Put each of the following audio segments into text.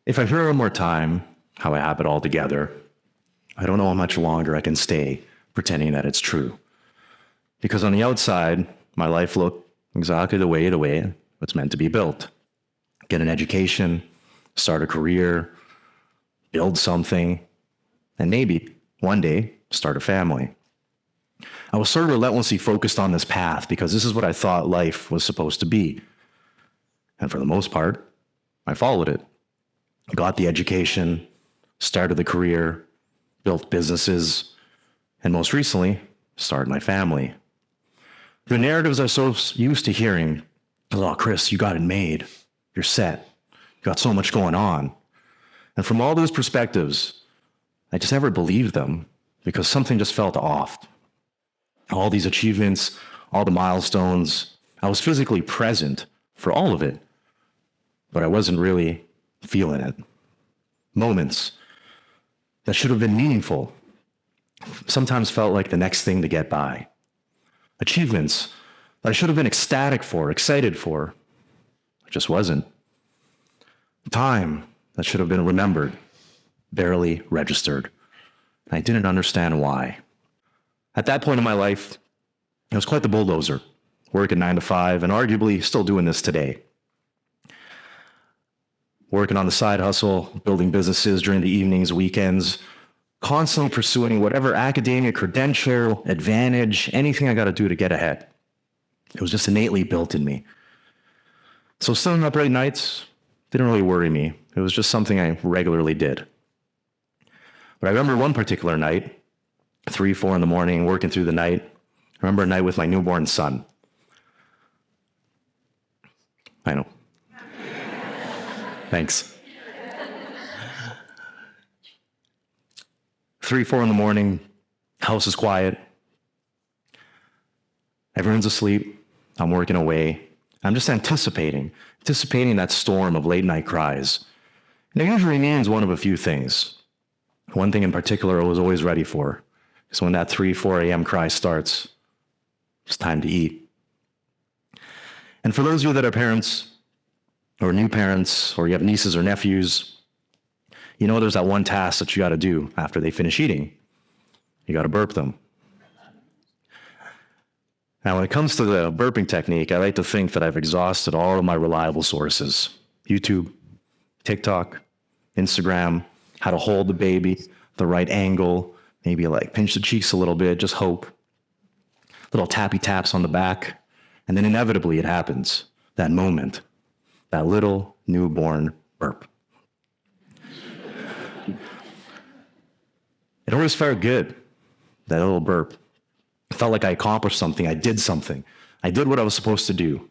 If I hear one more time how I have it all together, I don't know how much longer I can stay pretending that it's true. Because on the outside, my life looked exactly the way it's meant to be built. Get an education, start a career, build something, and maybe one day start a family. I was sort of relentlessly focused on this path because this is what I thought life was supposed to be. And for the most part, I followed it. Got the education, started the career, built businesses, and most recently, started my family. The narratives I'm so used to hearing, oh, Chris, you got it made. You're set. You got so much going on. And from all those perspectives, I just never believed them because something just felt off. All these achievements, all the milestones, I was physically present for all of it, but I wasn't really feeling it. Moments that should have been meaningful sometimes felt like the next thing to get by. Achievements that I should have been ecstatic for, excited for, I just wasn't. Time that should have been remembered, barely registered. And I didn't understand why. At that point in my life, I was quite the bulldozer, working 9 to 5 and arguably still doing this today. Working on the side hustle, building businesses during the evenings, weekends, constantly pursuing whatever academic credential, advantage, anything I got to do to get ahead. It was just innately built in me. So staying up late nights didn't really worry me. It was just something I regularly did. But I remember one particular night, 3, 4 in the morning, working through the night. I remember a night with my newborn son. I know. Thanks. 3, 4 in the morning, house is quiet. Everyone's asleep. I'm working away. I'm just anticipating that storm of late night cries. And it usually means one of a few things. One thing in particular I was always ready for is when that 3, 4 a.m. cry starts, it's time to eat. And for those of you that are parents or new parents or you have nieces or nephews, you know there's that one task that you got to do after they finish eating. You got to burp them. Now, when it comes to the burping technique, I like to think that I've exhausted all of my reliable sources. YouTube, TikTok, Instagram, how to hold the baby, the right angle, maybe like pinch the cheeks a little bit, just hope. Little tappy taps on the back. And then inevitably it happens. That moment, that little newborn burp. It always felt good, that little burp. It felt like I accomplished something. I did something. I did what I was supposed to do.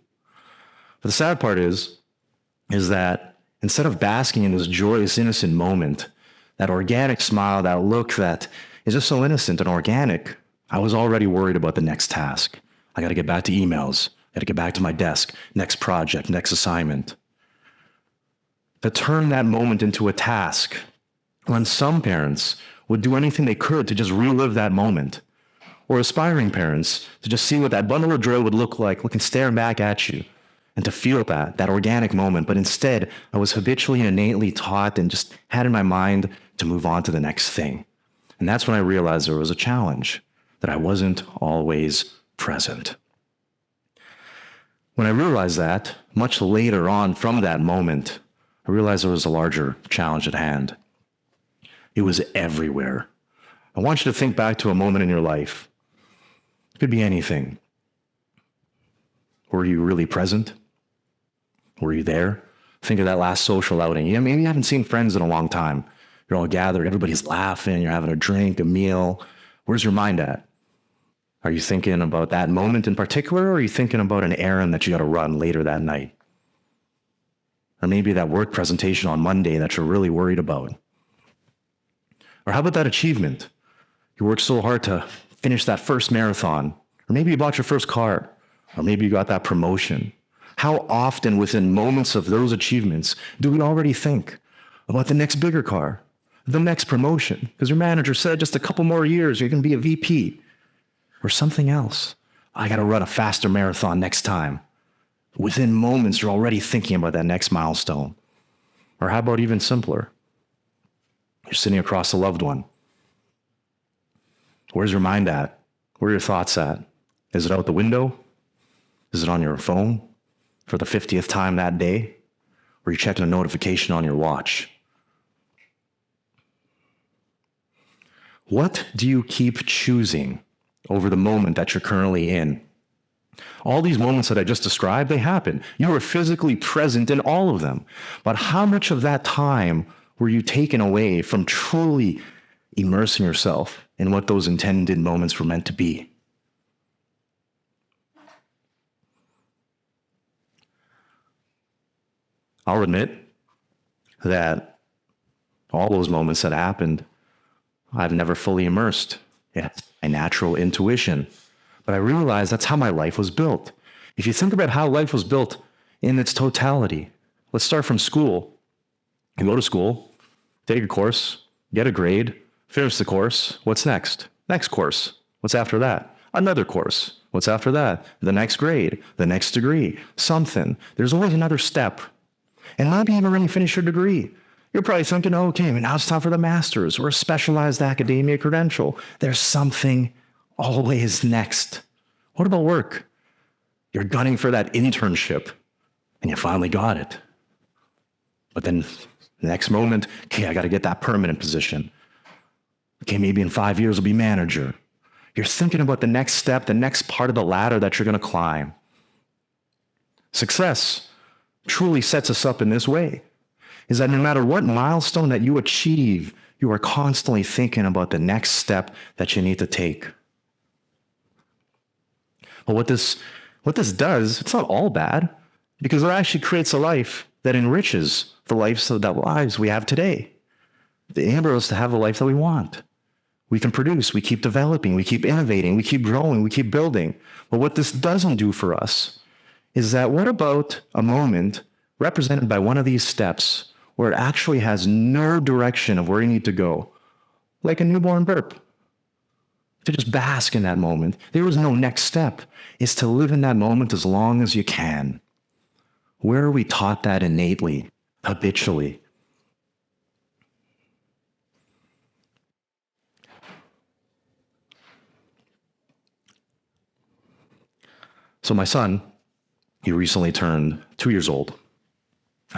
But the sad part is that instead of basking in this joyous, innocent moment, that organic smile, that look that is just so innocent and organic, I was already worried about the next task. I got to get back to emails. I got to get back to my desk. Next project, next assignment. To turn that moment into a task, when some parents would do anything they could to just relive that moment, or aspiring parents to just see what that bundle of joy would look like, looking staring back at you, and to feel that organic moment. But instead, I was habitually and innately taught and just had in my mind to move on to the next thing. And that's when I realized there was a challenge, that I wasn't always present. When I realized that, much later on from that moment, I realized there was a larger challenge at hand. It was everywhere. I want you to think back to a moment in your life. It could be anything. Were you really present? Were you there? Think of that last social outing. Maybe you haven't seen friends in a long time. You're all gathered, everybody's laughing, you're having a drink, a meal. Where's your mind at? Are you thinking about that moment in particular, or are you thinking about an errand that you got to run later that night? Or maybe that work presentation on Monday that you're really worried about. Or how about that achievement? You worked so hard to finish that first marathon. Or maybe you bought your first car. Or maybe you got that promotion. How often within moments of those achievements do we already think about the next bigger car, the next promotion? Because your manager said just a couple more years, you're going to be a VP. Or something else. I got to run a faster marathon next time. Within moments, you're already thinking about that next milestone. Or how about even simpler? You're sitting across a loved one. Where's your mind at? Where are your thoughts at? Is it out the window? Is it on your phone for the 50th time that day? Or are you checking a notification on your watch? What do you keep choosing over the moment that you're currently in? All these moments that I just described, they happen. You were physically present in all of them. But how much of that time were you taken away from truly immersing yourself in what those intended moments were meant to be? I'll admit that all those moments that happened, I've never fully immersed. It's my natural intuition. But I realized that's how my life was built. If you think about how life was built in its totality, let's start from school. You go to school, take a course, get a grade, finish the course. What's next? Next course. What's after that? Another course. What's after that? The next grade, the next degree, something. There's always another step. And maybe you've already finished your degree. You're probably thinking, okay, now it's time for the master's or a specialized academia credential. There's something always next. What about work? You're gunning for that internship and you finally got it. But then the next moment, okay, I got to get that permanent position. Okay, maybe in 5 years I'll be manager. You're thinking about the next step, the next part of the ladder that you're going to climb. Success truly sets us up in this way, is that no matter what milestone that you achieve, you are constantly thinking about the next step that you need to take. But what this does, it's not all bad, because it actually creates a life that enriches the lives we have today. It enables us to have the life that we want. We can produce, we keep developing, we keep innovating, we keep growing, we keep building. But what this doesn't do for us is that what about a moment represented by one of these steps where it actually has no direction of where you need to go, like a newborn burp? To just bask in that moment. There is no next step. It's to live in that moment as long as you can. Where are we taught that innately, habitually? So my son, he recently turned 2 years old,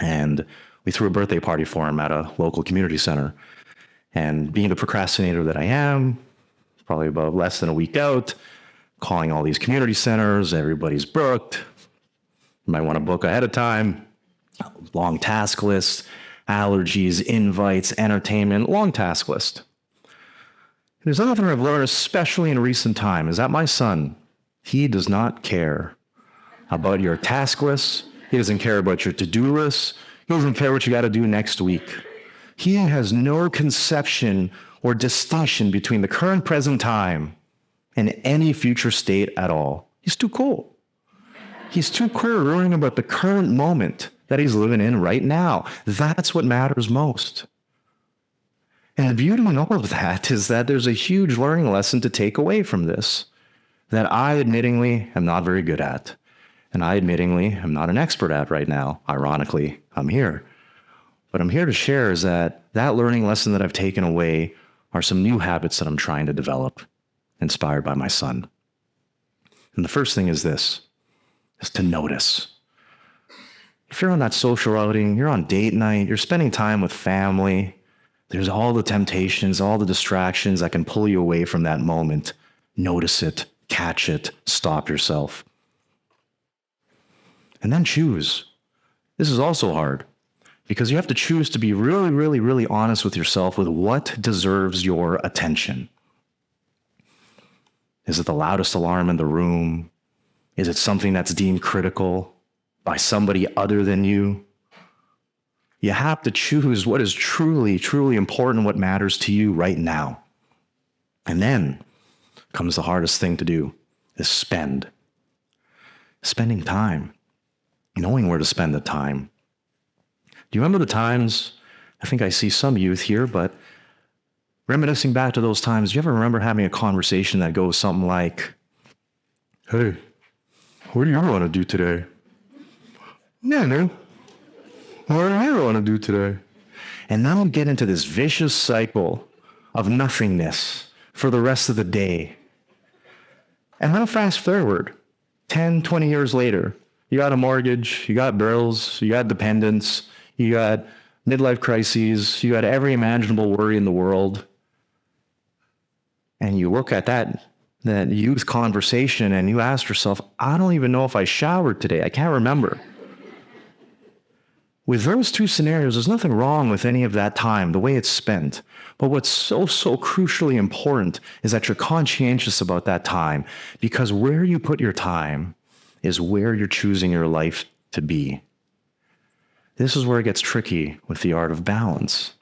and we threw a birthday party for him at a local community center. And being the procrastinator that I am, probably about less than a week out, calling all these community centers, everybody's booked. You might want to book ahead of time. Long task list, allergies, invites, entertainment, long task list. There's another thing I've learned, especially in recent time, is that my son, he does not care about your task list. He doesn't care about your to-do list. He doesn't care what you got to do next week. He has no conception or distinction between the current present time and any future state at all. He's too cool. He's too worrying about the current moment that he's living in right now. That's what matters most. And the beauty in all of that is that there's a huge learning lesson to take away from this that I admittingly am not very good at. And I admittingly am not an expert at right now. Ironically, I'm here. What I'm here to share is that learning lesson that I've taken away are some new habits that I'm trying to develop, inspired by my son. And the first thing is this, is to notice. If you're on that social outing, you're on date night, you're spending time with family, there's all the temptations, all the distractions that can pull you away from that moment. Notice it, catch it, stop yourself. And then choose. This is also hard because you have to choose to be really, really, really honest with yourself with what deserves your attention. Is it the loudest alarm in the room? Is it something that's deemed critical by somebody other than you? You have to choose what is truly, truly important, what matters to you right now. And then comes the hardest thing to do, is spending time. Knowing where to spend the time. Do you remember the times, I think I see some youth here, but reminiscing back to those times, do you ever remember having a conversation that goes something like, "Hey, what do you want to do today?" "Yeah, man. What do I want to do today? And then I'll get into this vicious cycle of nothingness for the rest of the day. And then fast forward 10, 20 years later, you got a mortgage, you got bills, you got dependents, you got midlife crises, you got every imaginable worry in the world. And you look at that youth conversation and you ask yourself, I don't even know if I showered today. I can't remember. With those two scenarios, there's nothing wrong with any of that time, the way it's spent. But what's so crucially important is that you're conscientious about that time, because where you put your time is where you're choosing your life to be. This is where it gets tricky with the art of balance.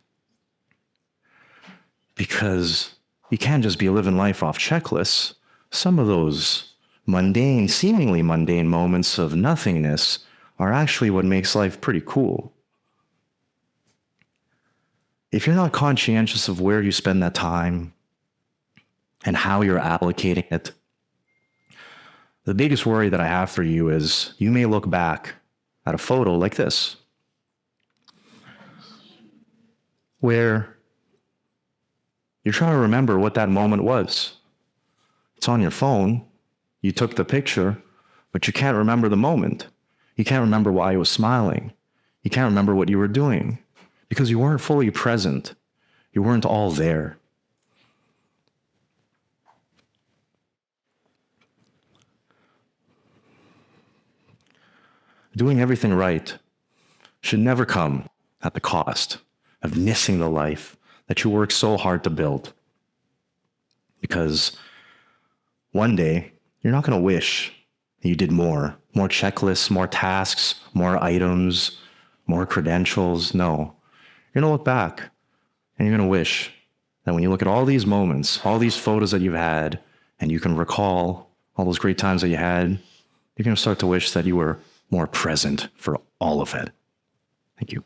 Because you can't just be living life off checklists. Some of those mundane, seemingly mundane moments of nothingness are actually what makes life pretty cool. If you're not conscientious of where you spend that time and how you're allocating it, the biggest worry that I have for you is you may look back at a photo like this, where you're trying to remember what that moment was. It's on your phone. You took the picture, but you can't remember the moment. You can't remember why you were smiling. You can't remember what you were doing because you weren't fully present. You weren't all there. Doing everything right should never come at the cost of missing the life that you worked so hard to build. Because one day, you're not going to wish you did more checklists, more tasks, more items, more credentials. No, you're going to look back and you're going to wish that when you look at all these moments, all these photos that you've had, and you can recall all those great times that you had, you're going to start to wish that you were more present for all of it. Thank you.